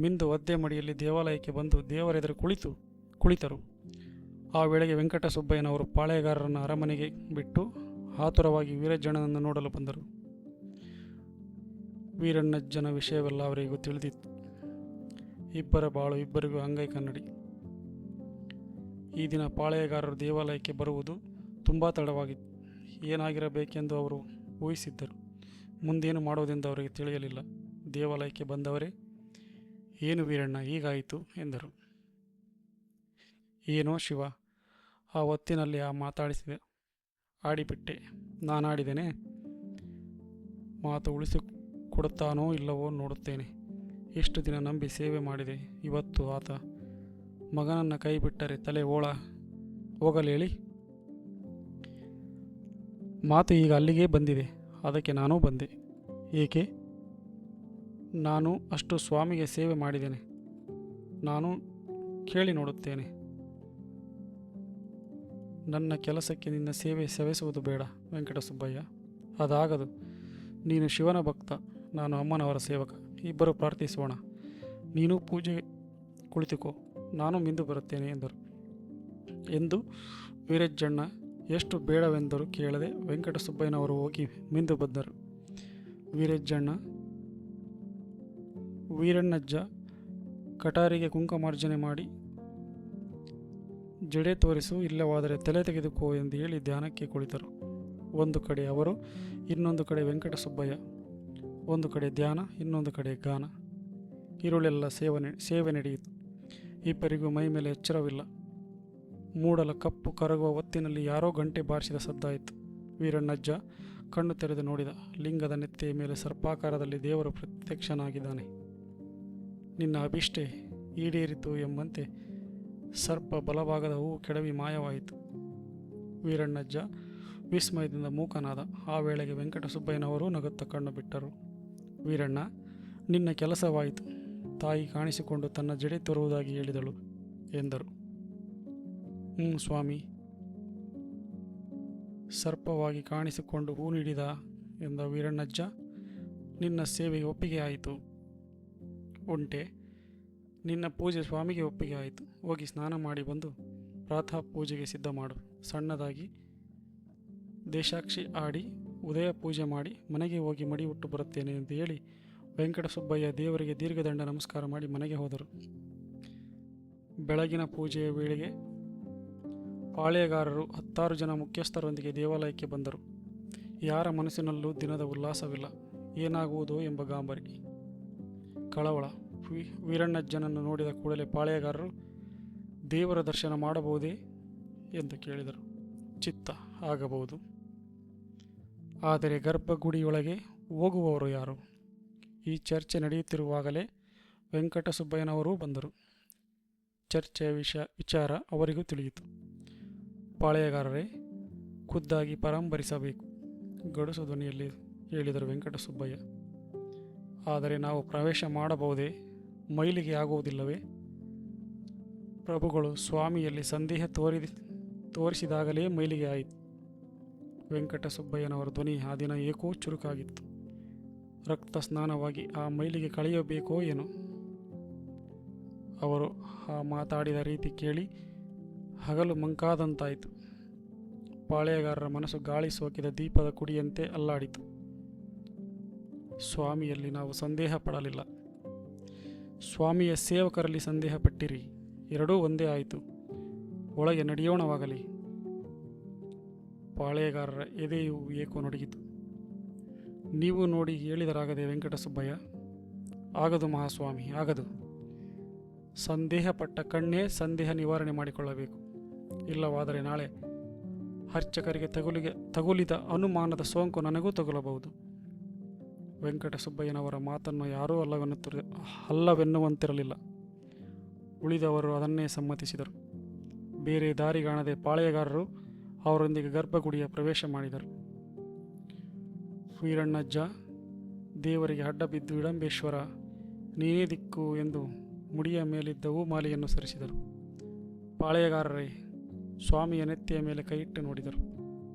ಮಿಂದು ಒದ್ದೆ ಮಡಿಯಲ್ಲಿ ದೇವಾಲಯಕ್ಕೆ ಬಂದು ದೇವರೆದುರು ಕುಳಿತರು. ಆ ವೇಳೆಗೆ ವೆಂಕಟಸುಬ್ಬಯ್ಯನವರು ಪಾಳೆಗಾರರನ್ನು ಅರಮನೆಗೆ ಬಿಟ್ಟು ಆತುರವಾಗಿ ವೀರಜ್ಜಣ್ಣನನ್ನು ನೋಡಲು ಬಂದರು. ವೀರಣ್ಣಜ್ಜನ ವಿಷಯವೆಲ್ಲ ಅವರಿಗೂ ತಿಳಿದಿತ್ತು. ಇಬ್ಬರ ಬಾಳು ಇಬ್ಬರಿಗೂ ಅಂಗೈ ಕನ್ನಡಿ. ಈ ದಿನ ಪಾಳೆಯಗಾರರು ದೇವಾಲಯಕ್ಕೆ ಬರುವುದು ತುಂಬ ತಡವಾಗಿತ್ತು. ಏನಾಗಿರಬೇಕೆಂದು ಅವರು ಊಹಿಸಿದ್ದರು. ಮುಂದೇನು ಮಾಡುವುದೆಂದು ಅವರಿಗೆ ತಿಳಿಯಲಿಲ್ಲ. ದೇವಾಲಯಕ್ಕೆ ಬಂದವರೇ, ಏನು ವೀರಣ್ಣ ಹೀಗಾಯಿತು ಎಂದರು. ಏನೋ ಶಿವ, ಆ ಹೊತ್ತಿನಲ್ಲಿ ಮಾತಾಡಿಸಿದೆ, ಆಡಿಬಿಟ್ಟೆ. ನಾನಾಡಿದ್ದೇನೆ. ಮಾತು ಉಳಿಸಿಕೊಡುತ್ತಾನೋ ಇಲ್ಲವೋ ನೋಡುತ್ತೇನೆ. ಇಷ್ಟು ದಿನ ನಂಬಿ ಸೇವೆ ಮಾಡಿದೆ. ಇವತ್ತು ಆತ ಮಗನನ್ನು ಕೈ ಬಿಟ್ಟರೆ ತಲೆ ಹೋಗಲೇಳಿ. ಮಾತು ಈಗ ಅಲ್ಲಿಗೇ ಬಂದಿದೆ. ಅದಕ್ಕೆ ನಾನೂ ಬಂದೆ. ಏಕೆ? ನಾನು ಅಷ್ಟು ಸ್ವಾಮಿಗೆ ಸೇವೆ ಮಾಡಿದ್ದೇನೆ. ನಾನು ಕೇಳಿ ನೋಡುತ್ತೇನೆ. ನನ್ನ ಕೆಲಸಕ್ಕೆ ನಿನ್ನ ಸೇವೆ ಸವೆಸುವುದು ಬೇಡ ವೆಂಕಟಸುಬ್ಬಯ್ಯ. ಅದಾಗದು. ನೀನು ಶಿವನ ಭಕ್ತ, ನಾನು ಅಮ್ಮನವರ ಸೇವಕ. ಇಬ್ಬರು ಪ್ರಾರ್ಥಿಸೋಣ. ನೀನು ಪೂಜೆ ಕುಳಿತುಕೋ, ನಾನು ಮಿಂದು ಬರುತ್ತೇನೆ ಎಂದು ವೀರಜ್ಜಣ್ಣ ಎಷ್ಟು ಬೇಡವೆಂದರೂ ಕೇಳದೆ ವೆಂಕಟಸುಬ್ಬಯ್ಯನವರು ಹೋಗಿ ಮಿಂದು ಬಂದರು. ವೀರಣ್ಣಜ್ಜ ಕಟಾರಿಗೆ ಕುಂಕುಮಾರ್ಜನೆ ಮಾಡಿ, ಜಡೆ ತೋರಿಸು, ಇಲ್ಲವಾದರೆ ತಲೆ ತೆಗೆದುಕೋ ಎಂದು ಹೇಳಿ ಧ್ಯಾನಕ್ಕೆ ಕುಳಿತರು. ಒಂದು ಕಡೆ ಅವರು, ಇನ್ನೊಂದು ಕಡೆ ವೆಂಕಟಸುಬ್ಬಯ್ಯ. ಒಂದು ಕಡೆ ಧ್ಯಾನ, ಇನ್ನೊಂದು ಕಡೆ ಗಾನ. ಇರುಳೆಲ್ಲ ಸೇವೆ ನಡೆಯಿತು. ಇಬ್ಬರಿಗೂ ಮೈ ಮೇಲೆ ಎಚ್ಚರವಿಲ್ಲ. ಮೂಡಲ ಕಪ್ಪು ಕರಗುವ ಹೊತ್ತಿನಲ್ಲಿ ಯಾರೋ ಗಂಟೆ ಬಾರಿಸಿದ ಸದ್ದಾಯಿತು. ವೀರಣ್ಣಜ್ಜ ಕಣ್ಣು ತೆರೆದು ನೋಡಿದ. ಲಿಂಗದ ನೆತ್ತೆಯ ಮೇಲೆ ಸರ್ಪಾಕಾರದಲ್ಲಿ ದೇವರು ಪ್ರತ್ಯಕ್ಷನಾಗಿದ್ದಾನೆ. ನಿನ್ನ ಅಭಿಷ್ಟೆ ಈಡೇರಿತು ಎಂಬಂತೆ ಸರ್ಪ ಬಲಭಾಗದ ಹೂವು ಕೆಡವಿ ಮಾಯವಾಯಿತು. ವೀರಣ್ಣಜ್ಜ ವಿಸ್ಮಯದಿಂದ ಮೂಕನಾದ. ಆ ವೇಳೆಗೆ ವೆಂಕಟಸುಬ್ಬಯ್ಯನವರು ನಗುತ್ತ ಕಣ್ಣು ಬಿಟ್ಟರು. ವೀರಣ್ಣ, ನಿನ್ನ ಕೆಲಸವಾಯಿತು. ತಾಯಿ ಕಾಣಿಸಿಕೊಂಡು ತನ್ನ ಜಡೆ ತರುವುದಾಗಿ ಹೇಳಿದಳು ಎಂದರು. ಸ್ವಾಮಿ, ಸರ್ಪವಾಗಿ ಕಾಣಿಸಿಕೊಂಡು ಹೂ ನೀಡಿದ ಎಂದ ವೀರಣ್ಣಜ್ಜ. ನಿನ್ನ ಸೇವೆಗೆ ಒಪ್ಪಿಗೆ ಆಯಿತು ಉಂಟೆ. ನಿನ್ನ ಪೂಜೆ ಸ್ವಾಮಿಗೆ ಒಪ್ಪಿಗೆ ಆಯಿತು. ಹೋಗಿ ಸ್ನಾನ ಮಾಡಿ ಬಂದು ಪ್ರಾತಃ ಪೂಜೆಗೆ ಸಿದ್ಧ ಮಾಡು. ಸಣ್ಣದಾಗಿ ದೇಶಾಕ್ಷಿ ಆಡಿ ಉದಯ ಪೂಜೆ ಮಾಡಿ ಮನೆಗೆ ಹೋಗಿ ಮಡಿ ಉಟ್ಟು ಬರುತ್ತೇನೆ ಎಂದು ಹೇಳಿ ವೆಂಕಟಸುಬ್ಬಯ್ಯ ದೇವರಿಗೆ ದೀರ್ಘದಂಡ ನಮಸ್ಕಾರ ಮಾಡಿ ಮನೆಗೆ ಹೋದರು. ಬೆಳಗಿನ ಪೂಜೆಯ ವೇಳೆಗೆ ಪಾಳೆಯಗಾರರು 10 ಜನ ಮುಖ್ಯಸ್ಥರೊಂದಿಗೆ ದೇವಾಲಯಕ್ಕೆ ಬಂದರು. ಯಾರ ಮನಸ್ಸಿನಲ್ಲೂ ದಿನದ ಉಲ್ಲಾಸವಿಲ್ಲ. ಏನಾಗುವುದೋ ಎಂಬ ಗಾಂಬರಿ, ಕಳವಳ. ವೀರಣ್ಣಜ್ಜನನ್ನು ನೋಡಿದ ಕೂಡಲೇ ಪಾಳೆಯಗಾರರು, ದೇವರ ದರ್ಶನ ಮಾಡಬಹುದೇ ಎಂದು ಕೇಳಿದರು. ಚಿತ್ತ, ಆಗಬಹುದು. ಆದರೆ ಗರ್ಭಗುಡಿಯೊಳಗೆ ಹೋಗುವವರು ಯಾರು? ಈ ಚರ್ಚೆ ನಡೆಯುತ್ತಿರುವಾಗಲೇ ವೆಂಕಟಸುಬ್ಬಯ್ಯನವರೂ ಬಂದರು. ಚರ್ಚೆಯ ವಿಚಾರ ಅವರಿಗೂ ತಿಳಿಯಿತು. ಪಾಳೆಯಗಾರರೇ, ಖುದ್ದಾಗಿ ಪರಾಂಬರಿಸಬೇಕು, ಗಡುಸು ಧ್ವನಿಯಲ್ಲಿ ಹೇಳಿದರು ವೆಂಕಟಸುಬ್ಬಯ್ಯ. ಆದರೆ ನಾವು ಪ್ರವೇಶ ಮಾಡಬಹುದೇ? ಮೈಲಿಗೆ ಆಗುವುದಿಲ್ಲವೇ? ಪ್ರಭುಗಳು ಸ್ವಾಮಿಯಲ್ಲಿ ಸಂದೇಹ ತೋರಿಸಿದಾಗಲೇ ಮೈಲಿಗೆ ಆಯಿತು. ವೆಂಕಟಸುಬ್ಬಯ್ಯನವರ ಧ್ವನಿ ಆ ದಿನ ಏಕೋ ಚುರುಕಾಗಿತ್ತು. ರಕ್ತ ಸ್ನಾನವಾಗಿ ಆ ಮೈಲಿಗೆ ಕಳೆಯಬೇಕೋ ಏನೋ. ಅವರು ಆ ಮಾತಾಡಿದ ರೀತಿ ಕೇಳಿ ಹಗಲು ಮಂಕಾದಂತಾಯಿತು. ಪಾಳೆಯಗಾರರ ಮನಸ್ಸು ಗಾಳಿ ಸೋಕಿದ ದೀಪದ ಕುಡಿಯಂತೆ ಅಲ್ಲಾಡಿತು. ಸ್ವಾಮಿಯಲ್ಲಿ ನಾವು ಸಂದೇಹ ಪಡಲಿಲ್ಲ, ಸ್ವಾಮಿಯ ಸೇವಕರಲ್ಲಿ ಸಂದೇಹ ಪಟ್ಟಿರಿ. ಎರಡೂ ಒಂದೇ ಆಯಿತು. ಒಳಗೆ ನಡೆಯೋಣವಾಗಲಿ. ಪಾಳೆಯಗಾರರ ಎದೆಯು ಏಕೋ ನಡುಗಿತು. ನೀವು ನೋಡಿ ಹೇಳಿದರಾಗದೆ ವೆಂಕಟಸುಬ್ಬಯ್ಯ. ಆಗದು ಮಹಾಸ್ವಾಮಿ, ಆಗದು. ಸಂದೇಹಪಟ್ಟ ಕಣ್ಣೇ ಸಂದೇಹ ನಿವಾರಣೆ ಮಾಡಿಕೊಳ್ಳಬೇಕು. ಇಲ್ಲವಾದರೆ ನಾಳೆ ಅರ್ಚಕರಿಗೆ ತಗುಲಿದ ಅನುಮಾನದ ಸೋಂಕು ನನಗೂ ತಗುಲಬಹುದು. ವೆಂಕಟಸುಬ್ಬಯ್ಯನವರ ಮಾತನ್ನು ಯಾರೂ ಅಲ್ಲವೆನ್ನುವಂತಿರಲಿಲ್ಲ. ಉಳಿದವರು ಅದನ್ನೇ ಸಮ್ಮತಿಸಿದರು. ಬೇರೆ ದಾರಿ ಕಾಣದೆ ಪಾಳೆಯಗಾರರು ಅವರೊಂದಿಗೆ ಗರ್ಭಗುಡಿಯ ಪ್ರವೇಶ ಮಾಡಿದರು. ವೀರಣ್ಣಜ್ಜ ದೇವರಿಗೆ ಅಡ್ಡ ಬಿದ್ದು, ಇಡಂಬೇಶ್ವರ ನೀನೇ ದಿಕ್ಕು ಎಂದು ಮುಡಿಯ ಮೇಲಿದ್ದ ಹೂಮಾಲೆಯನ್ನು ಸರಿಸಿದರು. ಪಾಳೆಯಗಾರರೇ ಸ್ವಾಮಿಯ ನೆತ್ತಿಯ ಮೇಲೆ ಕೈಯಿಟ್ಟು ನೋಡಿದರು.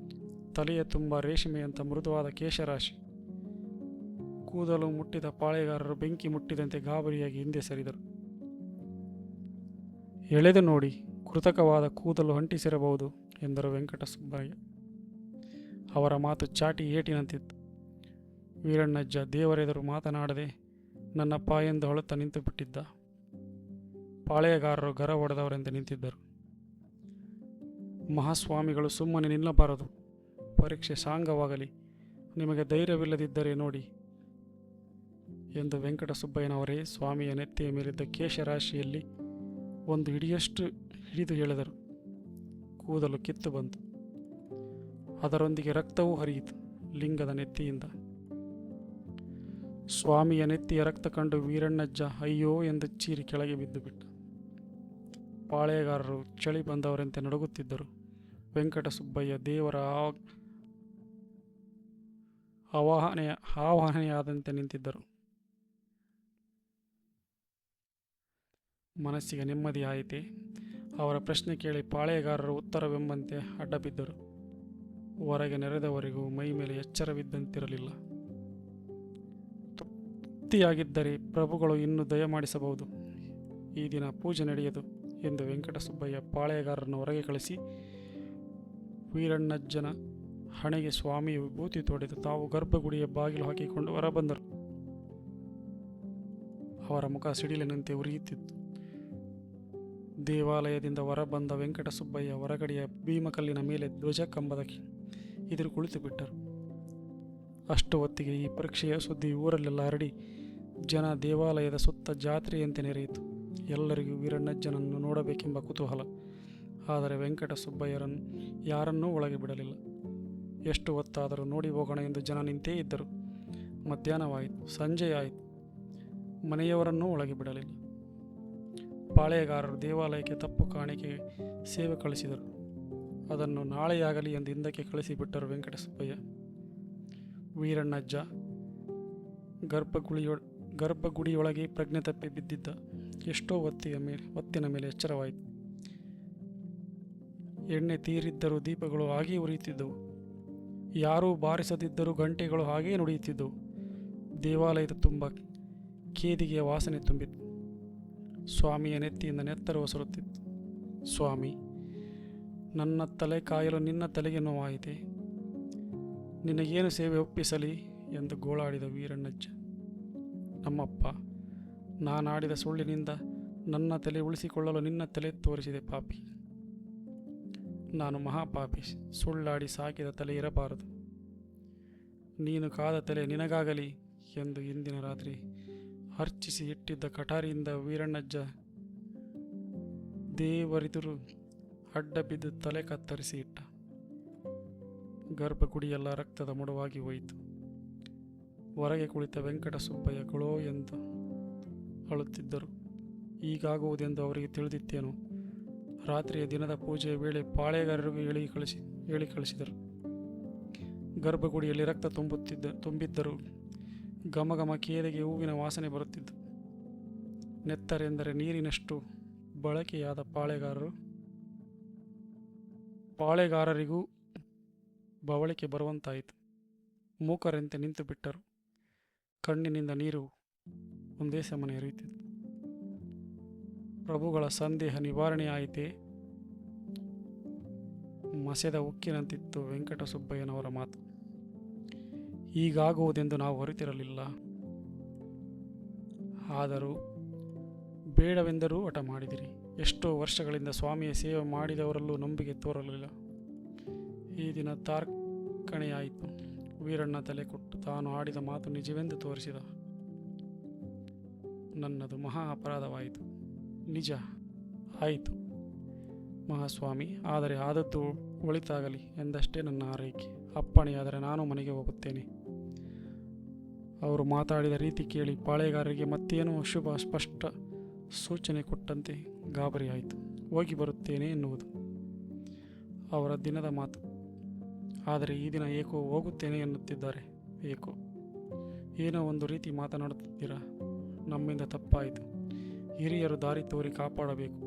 ತಲೆಯ ತುಂಬ ರೇಷ್ಮೆಯಂಥ ಮೃದುವಾದ ಕೇಶರಾಶಿ. ಕೂದಲು ಮುಟ್ಟಿದ ಪಾಳೆಯಗಾರರು ಬೆಂಕಿ ಮುಟ್ಟಿದಂತೆ ಗಾಬರಿಯಾಗಿ ಹಿಂದೆ ಸರಿದರು. ಎಳೆದು ನೋಡಿ, ಕೃತಕವಾದ ಕೂದಲು ಅಂಟಿಸಿರಬಹುದು ಎಂದರು ವೆಂಕಟಸುಬ್ಬಯ್ಯ. ಅವರ ಮಾತು ಚಾಟಿ ಏಟಿನಂತಿತ್ತು. ವೀರಣ್ಣಜ್ಜ ದೇವರೆದುರು ಮಾತನಾಡದೆ ನನ್ನಪ್ಪ ಎಂದು ಅಳುತ್ತಾ ನಿಂತು ಬಿಟ್ಟಿದ್ದ. ಪಾಳೆಯಗಾರರು ಗರ ಹೊಡೆದವರೆಂದು ನಿಂತಿದ್ದರು. ಮಹಾಸ್ವಾಮಿಗಳು ಸುಮ್ಮನೆ ನಿಲ್ಲಬಾರದು. ಪರೀಕ್ಷೆ ಸಾಂಗವಾಗಲಿ. ನಿಮಗೆ ಧೈರ್ಯವಿಲ್ಲದಿದ್ದರೆ ನೋಡಿ ಎಂದು ವೆಂಕಟಸುಬ್ಬಯ್ಯನವರೇ ಸ್ವಾಮಿಯ ನೆತ್ತಿಯ ಮೇಲಿದ್ದ ಕೇಶರಾಶಿಯಲ್ಲಿ ಒಂದು ಹಿಡಿಯಷ್ಟು ಹಿಡಿದು ಎಳೆದರು. ಕೂದಲು ಕಿತ್ತು ಬಂತು. ಅದರೊಂದಿಗೆ ರಕ್ತವೂ ಹರಿಯಿತು ಲಿಂಗದ ನೆತ್ತಿಯಿಂದ. ಸ್ವಾಮಿಯ ನೆತ್ತಿಯ ರಕ್ತ ಕಂಡು ವೀರಣ್ಣಜ್ಜ ಅಯ್ಯೋ ಎಂದು ಚೀರಿ ಕೆಳಗೆ ಬಿದ್ದು ಬಿಟ್ಟ. ಪಾಳೆಯಗಾರರು ಚಳಿ ಬಂದವರಂತೆ ನಡುಗುತ್ತಿದ್ದರು. ವೆಂಕಟಸುಬ್ಬಯ್ಯ ದೇವರ ಆವಾಹನೆಯಾದಂತೆ ನಿಂತಿದ್ದರು. ಮನಸ್ಸಿಗೆ ನೆಮ್ಮದಿ ಆಯಿತೆ. ಅವರ ಪ್ರಶ್ನೆ ಕೇಳಿ ಪಾಳೆಯಗಾರರು ಉತ್ತರವೆಂಬಂತೆ ಅಡ್ಡಬಿದ್ದರು. ಹೊರಗೆ ನೆರೆದವರಿಗೂ ಮೈ ಮೇಲೆ ಎಚ್ಚರವಿದ್ದಂತಿರಲಿಲ್ಲ. ತೃಪ್ತಿಯಾಗಿದ್ದರೆ ಪ್ರಭುಗಳು ಇನ್ನೂ ದಯಮಾಡಿಸಬಹುದು. ಈ ದಿನ ಪೂಜೆ ನಡೆಯದು ಎಂದು ವೆಂಕಟಸುಬ್ಬಯ್ಯ ಪಾಳೆಯಗಾರರನ್ನು ಹೊರಗೆ ಕಳಿಸಿ ವೀರಣ್ಣಜ್ಜನ ಹಣೆಗೆ ಸ್ವಾಮಿಯ ವಿಭೂತಿ ತೊಡೆದು ತಾವು ಗರ್ಭಗುಡಿಯ ಬಾಗಿಲು ಹಾಕಿಕೊಂಡು ಹೊರಬಂದರು. ಅವರ ಮುಖ ಸಿಡಿಲಿನಂತೆ ಉರಿಯುತ್ತಿತ್ತು. ದೇವಾಲಯದಿಂದ ಹೊರಬಂದ ವೆಂಕಟಸುಬ್ಬಯ್ಯ ಹೊರಗಡೆಯ ಭೀಮಕಲ್ಲಿನ ಮೇಲೆ ಧ್ವಜ ಕಂಬದ ಎದುರು ಕುಳಿತು ಬಿಟ್ಟರು. ಅಷ್ಟು ಹೊತ್ತಿಗೆ ಈ ಪರೀಕ್ಷೆಯ ಸುದ್ದಿ ಊರಲ್ಲೆಲ್ಲ ಹರಡಿ ಜನ ದೇವಾಲಯದ ಸುತ್ತ ಜಾತ್ರೆಯಂತೆ ನೆರೆಯಿತು. ಎಲ್ಲರಿಗೂ ವೀರಣ್ಣಜ್ಜನನ್ನು ನೋಡಬೇಕೆಂಬ ಕುತೂಹಲ. ಆದರೆ ವೆಂಕಟಸುಬ್ಬಯ್ಯರನ್ನು ಯಾರನ್ನೂ ಒಳಗೆ ಬಿಡಲಿಲ್ಲ. ಎಷ್ಟು ಹೊತ್ತಾದರೂ ನೋಡಿ ಹೋಗೋಣ ಎಂದು ಜನ ನಿಂತೇ ಇದ್ದರು. ಮಧ್ಯಾಹ್ನವಾಯಿತು, ಸಂಜೆಯಾಯಿತು. ಮನೆಯವರನ್ನೂ ಒಳಗೆ ಬಿಡಲಿಲ್ಲ. ಪಾಳೆಯಗಾರರು ದೇವಾಲಯಕ್ಕೆ ತಪ್ಪು ಕಾಣಿಕೆ ಸೇವೆ ಕಳಿಸಿದರು. ಅದನ್ನು ನಾಳೆಯಾಗಲಿ ಎಂದು ಹಿಂದಕ್ಕೆ ಕಳಿಸಿಬಿಟ್ಟರು ವೆಂಕಟಸುಬ್ಬಯ್ಯ. ವೀರಣ್ಣಜ್ಜ ಗರ್ಭಗುಡಿಯೊಳಗೆ ಪ್ರಜ್ಞೆ ತಪ್ಪಿ ಬಿದ್ದಿದ್ದ. ಎಷ್ಟೋ ಹೊತ್ತಿನ ಮೇಲೆ ಎಚ್ಚರವಾಯಿತು. ಎಣ್ಣೆ ತೀರಿದ್ದರೂ ದೀಪಗಳು ಹಾಗೇ ಉರಿಯುತ್ತಿದ್ದವು. ಯಾರೂ ಬಾರಿಸದಿದ್ದರೂ ಗಂಟೆಗಳು ಹಾಗೇ ನುಡಿಯುತ್ತಿದ್ದವು. ದೇವಾಲಯದ ತುಂಬ ಕೇದಿಗೆಯ ವಾಸನೆ ತುಂಬಿತ್ತು. ಸ್ವಾಮಿಯ ನೆತ್ತಿಯಿಂದ ನೆತ್ತರ ಒಸರುತ್ತಿತ್ತು. ಸ್ವಾಮಿ, ನನ್ನ ತಲೆ ಕಾಯಲು ನಿನ್ನ ತಲೆಗೆ ನೋವಾಯಿತೆ. ನಿನಗೇನು ಸೇವೆ ಒಪ್ಪಿಸಲಿ ಎಂದು ಗೋಳಾಡಿದ ವೀರಣ್ಣಜ್ಜ. ನಮ್ಮಪ್ಪ, ನಾನಾಡಿದ ಸುಳ್ಳಿನಿಂದ ನನ್ನ ತಲೆ ಉಳಿಸಿಕೊಳ್ಳಲು ನಿನ್ನ ತಲೆ ತೋರಿಸಿದೆ ಪಾಪಿ. ನಾನು ಮಹಾಪಾಪಿ. ಸುಳ್ಳಾಡಿ ಸಾಕಿದ ತಲೆ ಇರಬಾರದು. ನೀನು ಕಾದ ತಲೆ ನಿನಗಾಗಲಿ ಎಂದು ಇಂದಿನ ರಾತ್ರಿ ಅರ್ಚಿಸಿ ಇಟ್ಟಿದ್ದ ಕಟಾರಿಯಿಂದ ವೀರಣ್ಣಜ್ಜ ದೇವರಿದುರು ಅಡ್ಡ ಬಿದ್ದು ತಲೆ ಕತ್ತರಿಸಿ ಇಟ್ಟ. ಗರ್ಭಗುಡಿಯೆಲ್ಲ ರಕ್ತದ ಮುಡವಾಗಿ ಹೋಯಿತು. ಹೊರಗೆ ಕುಳಿತ ವೆಂಕಟಸುಬ್ಬಯ್ಯ ಗೊಳೋ ಎಂದು ಅಳುತ್ತಿದ್ದರು. ಹೀಗಾಗುವುದೆಂದು ಅವರಿಗೆ ತಿಳಿದಿತ್ತೇನೋ. ರಾತ್ರಿಯ ದಿನದ ಪೂಜೆಯ ವೇಳೆ ಪಾಳೆಗಾರರಿಗೂ ಹೇಳಿ ಕಳಿಸಿದರು. ಗರ್ಭಗುಡಿಯಲ್ಲಿ ರಕ್ತ ತುಂಬಿದ್ದರೂ ಘಮಘಮ ಕೇದಿಗೆ ಹೂವಿನ ವಾಸನೆ ಬರುತ್ತಿದ್ದು. ನೆತ್ತರೆಂದರೆ ನೀರಿನಷ್ಟು ಬಳಕೆಯಾದ ಪಾಳೆಗಾರರಿಗೂ ಬವಳಿಕೆ ಬರುವಂತಾಯಿತು. ಮೂಕರಂತೆ ನಿಂತು ಬಿಟ್ಟರು. ಕಣ್ಣಿನಿಂದ ನೀರು ಒಂದೇ ಸಮನೆ ಹರಿಯುತ್ತಿತ್ತು. ಪ್ರಭುಗಳ ಸಂದೇಹ ನಿವಾರಣೆಯಾಯಿತೇ? ಮಸೆದ ಉಕ್ಕಿನಂತಿತ್ತು ವೆಂಕಟಸುಬ್ಬಯ್ಯನವರ ಮಾತು. ಹೀಗಾಗುವುದೆಂದು ನಾವು ಅರಿತಿರಲಿಲ್ಲ. ಆದರೂ ಬೇಡವೆಂದರೂ ಹಠ ಮಾಡಿದಿರಿ. ಎಷ್ಟೋ ವರ್ಷಗಳಿಂದ ಸ್ವಾಮಿಯ ಸೇವೆ ಮಾಡಿದವರಲ್ಲೂ ನಂಬಿಕೆ ತೋರಲಿಲ್ಲ. ಈ ದಿನ ತಾರ್ಕಣೆಯಾಯಿತು. ವೀರಣ್ಣ ತಲೆ ಕೊಟ್ಟು ತಾನು ಆಡಿದ ಮಾತು ನಿಜವೆಂದು ತೋರಿಸಿದ. ನನ್ನದು ಮಹಾ ಅಪರಾಧವಾಯಿತು. ನಿಜ ಆಯಿತು ಮಹಾಸ್ವಾಮಿ, ಆದರೆ ಆದದ್ದು ಒಳಿತಾಗಲಿ ಎಂದಷ್ಟೇ ನನ್ನ ಆರೈಕೆ. ಅಪ್ಪಣೆಯಾದರೆ ನಾನು ಮನೆಗೆ ಹೋಗುತ್ತೇನೆ. ಅವರು ಮಾತಾಡಿದ ರೀತಿ ಕೇಳಿ ಪಾಳೆಗಾರರಿಗೆ ಮತ್ತೇನೋ ಅಶುಭ ಸ್ಪಷ್ಟ ಸೂಚನೆ ಕೊಟ್ಟಂತೆ ಗಾಬರಿಯಾಯಿತು. ಹೋಗಿ ಬರುತ್ತೇನೆ ಎನ್ನುವುದು ಅವರ ದಿನದ ಮಾತು. ಆದರೆ ಈ ದಿನ ಏಕೋ ಹೋಗುತ್ತೇನೆ ಎನ್ನುತ್ತಿದ್ದಾರೆ. ಏಕೋ ಏನೋ ಒಂದು ರೀತಿ ಮಾತನಾಡುತ್ತಿದ್ದೀರಾ. ನಮ್ಮಿಂದ ತಪ್ಪಾಯಿತು. ಹಿರಿಯರು ದಾರಿ ತೋರಿ ಕಾಪಾಡಬೇಕು.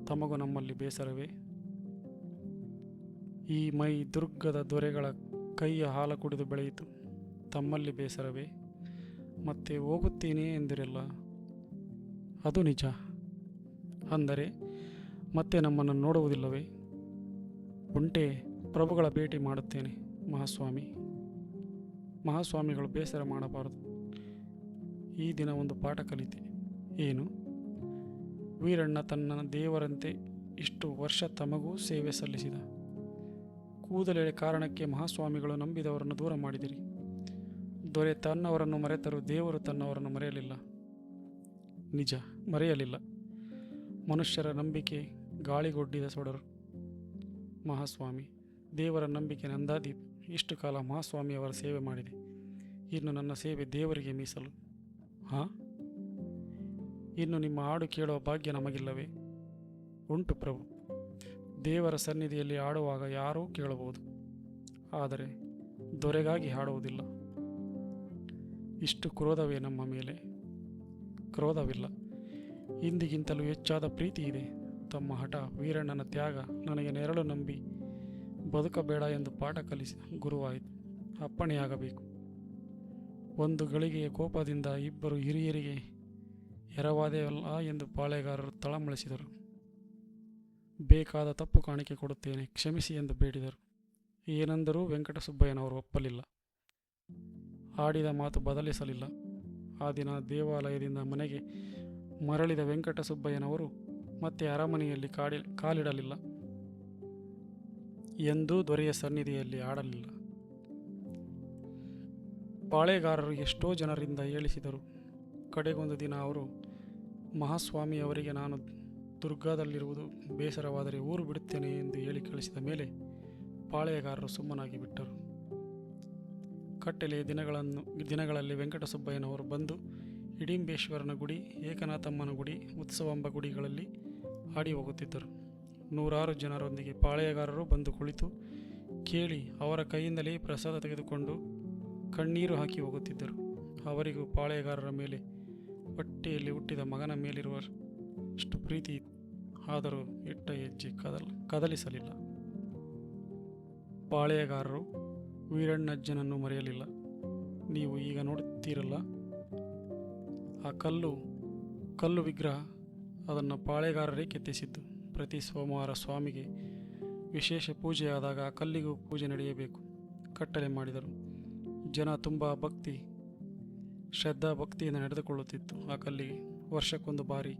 ತಮಗೂ ನಮ್ಮಲ್ಲಿ ಬೇಸರವೇ? ಈ ಮೈ ದುರ್ಗದ ದೊರೆಗಳ ಕೈಯ ಹಾಲು ಕುಡಿದು ಬೆಳೆಯಿತು. ತಮ್ಮಲ್ಲಿ ಬೇಸರವೇ? ಮತ್ತೆ ಹೋಗುತ್ತೇನೆ ಎಂದಿರಲ್ಲ, ಅದು ನಿಜ. ಅಂದರೆ ಮತ್ತೆ ನಮ್ಮನ್ನು ನೋಡುವುದಿಲ್ಲವೇ? ಉಂಟೆ, ಪ್ರಭುಗಳ ಭೇಟಿ ಮಾಡುತ್ತೇನೆ ಮಹಾಸ್ವಾಮಿಗಳು ಬೇಸರ ಮಾಡಬಾರದು. ಈ ದಿನ ಒಂದು ಪಾಠ ಕಲಿತೆ. ಏನು? ವೀರಣ್ಣ ತನ್ನ ದೇವರಂತೆ ಇಷ್ಟು ವರ್ಷ ತಮಗೂ ಸೇವೆ ಸಲ್ಲಿಸಿದ. ಕೂದಲೆಳೆ ಕಾರಣಕ್ಕೆ ಮಹಾಸ್ವಾಮಿಗಳು ನಂಬಿದವರನ್ನು ದೂರ ಮಾಡಿದಿರಿ. ದೊರೆ ತನ್ನವರನ್ನು ಮರೆತರೂ ದೇವರು ತನ್ನವರನ್ನು ಮರೆಯಲಿಲ್ಲ. ನಿಜ, ಮರೆಯಲಿಲ್ಲ. ಮನುಷ್ಯರ ನಂಬಿಕೆ ಗಾಳಿಗೊಡ್ಡಿದ ಸೊಡರು. ಮಹಾಸ್ವಾಮಿ, ದೇವರ ನಂಬಿಕೆ ನಂದಾದೀಪ್. ಇಷ್ಟು ಕಾಲ ಮಹಾಸ್ವಾಮಿಯವರ ಸೇವೆ ಮಾಡಿದೆ. ಇನ್ನು ನನ್ನ ಸೇವೆ ದೇವರಿಗೆ ಮೀಸಲು. ಇನ್ನು ನಿಮ್ಮ ಹಾಡು ಕೇಳುವ ಭಾಗ್ಯ ನಮಗಿಲ್ಲವೇ? ಉಂಟು ಪ್ರಭು. ದೇವರ ಸನ್ನಿಧಿಯಲ್ಲಿ ಹಾಡುವಾಗ ಯಾರೂ ಕೇಳಬಹುದು, ಆದರೆ ದೊರೆಗಾಗಿ ಹಾಡುವುದಿಲ್ಲ. ಇಷ್ಟು ಕ್ರೋಧವೇ ನಮ್ಮ ಮೇಲೆ? ಕ್ರೋಧವಿಲ್ಲ, ಇಂದಿಗಿಂತಲೂ ಹೆಚ್ಚಾದ ಪ್ರೀತಿ ಇದೆ. ತಮ್ಮ ಹಠ, ವೀರಣ್ಣನ ತ್ಯಾಗ ನನಗೆ ನೆರಳು ನಂಬಿ ಬದುಕಬೇಡ ಎಂದು ಪಾಠ ಕಲಿಸಿ ಗುರುವಾಯಿತು. ಅಪ್ಪಣೆಯಾಗಬೇಕು. ಒಂದು ಗಳಿಗೆಯ ಕೋಪದಿಂದ ಇಬ್ಬರು ಹಿರಿಯರಿಗೆ ಎರವಾದೆಯಲ್ಲ ಎಂದು ಪಾಳೆಗಾರರು ತಳಮಳಿಸಿದರು. ಬೇಕಾದ ತಪ್ಪು ಕಾಣಿಕೆ ಕೊಡುತ್ತೇನೆ, ಕ್ಷಮಿಸಿ ಎಂದು ಬೇಡಿದರು. ಏನೆಂದರೂ ವೆಂಕಟಸುಬ್ಬಯ್ಯನವರು ಒಪ್ಪಲಿಲ್ಲ. ಆಡಿದ ಮಾತು ಬದಲಿಸಲಿಲ್ಲ. ಆ ದಿನ ದೇವಾಲಯದಿಂದ ಮನೆಗೆ ಮರಳಿದ ವೆಂಕಟಸುಬ್ಬಯ್ಯನವರು ಮತ್ತೆ ಅರಮನೆಯಲ್ಲಿ ಕಾಲಿಡಲಿಲ್ಲ. ಎಂದೂ ದೊರೆಯ ಸನ್ನಿಧಿಯಲ್ಲಿ ಆಡಲಿಲ್ಲ. ಪಾಳೆಗಾರರು ಎಷ್ಟೋ ಜನರಿಂದ ಹೇಳಿಸಿದರು. ಕಡೆಗೊಂದು ದಿನ ಅವರು ಮಹಾಸ್ವಾಮಿಯವರಿಗೆ ನಾನು ದುರ್ಗದಲ್ಲಿರುವುದು ಬೇಸರವಾದರೆ ಊರು ಬಿಡುತ್ತೇನೆ ಎಂದು ಹೇಳಿ ಕಳಿಸಿದ ಮೇಲೆ ಪಾಳೆಯಗಾರರು ಸುಮ್ಮನಾಗಿ ಬಿಟ್ಟರು. ಕಟ್ಟೆಲೆಯ ದಿನಗಳಲ್ಲಿ ವೆಂಕಟಸುಬ್ಬಯ್ಯನವರು ಬಂದು ಹಿಡಿಂಬೇಶ್ವರನ ಗುಡಿ, ಏಕನಾಥಮ್ಮನ ಗುಡಿ, ಉತ್ಸವಂಬ ಗುಡಿಗಳಲ್ಲಿ ಹಾಡಿ ಹೋಗುತ್ತಿದ್ದರು. ನೂರಾರು ಜನರೊಂದಿಗೆ ಪಾಳೆಯಗಾರರು ಬಂದು ಕುಳಿತು ಕೇಳಿ ಅವರ ಕೈಯಿಂದಲೇ ಪ್ರಸಾದ ತೆಗೆದುಕೊಂಡು ಕಣ್ಣೀರು ಹಾಕಿ ಹೋಗುತ್ತಿದ್ದರು. ಅವರಿಗೂ ಪಾಳೆಯಗಾರರ ಮೇಲೆ ಹೊಟ್ಟೆಯಲ್ಲಿ ಹುಟ್ಟಿದ ಮಗನ ಮೇಲಿರುವಷ್ಟು ಪ್ರೀತಿ ಆದರೂ ಇಟ್ಟ ಹೆಜ್ಜೆ ಕದಲಿಸಲಿಲ್ಲ. ಪಾಳೆಯಗಾರರು ವೀರಣ್ಣಜ್ಜನನ್ನು ಮರೆಯಲಿಲ್ಲ. ನೀವು ಈಗ ನೋಡುತ್ತೀರಲ್ಲ, ಆ ಕಲ್ಲು ವಿಗ್ರಹ, ಅದನ್ನು ಪಾಳೆಗಾರರೇ ಕೆತ್ತಿಸಿದ್ದು. ಪ್ರತಿ ಸೋಮವಾರ ಸ್ವಾಮಿಗೆ ವಿಶೇಷ ಪೂಜೆಯಾದಾಗ ಆ ಕಲ್ಲಿಗೂ ಪೂಜೆ ನಡೆಯಬೇಕು ಕಟ್ಟಲೆ ಮಾಡಿದರು. ಜನ ತುಂಬ ಶ್ರದ್ಧಾ ಭಕ್ತಿಯಿಂದ ನಡೆದುಕೊಳ್ಳುತ್ತಿತ್ತು. ಆ ಕಲ್ಲಿಗೆ ವರ್ಷಕ್ಕೊಂದು ಬಾರಿ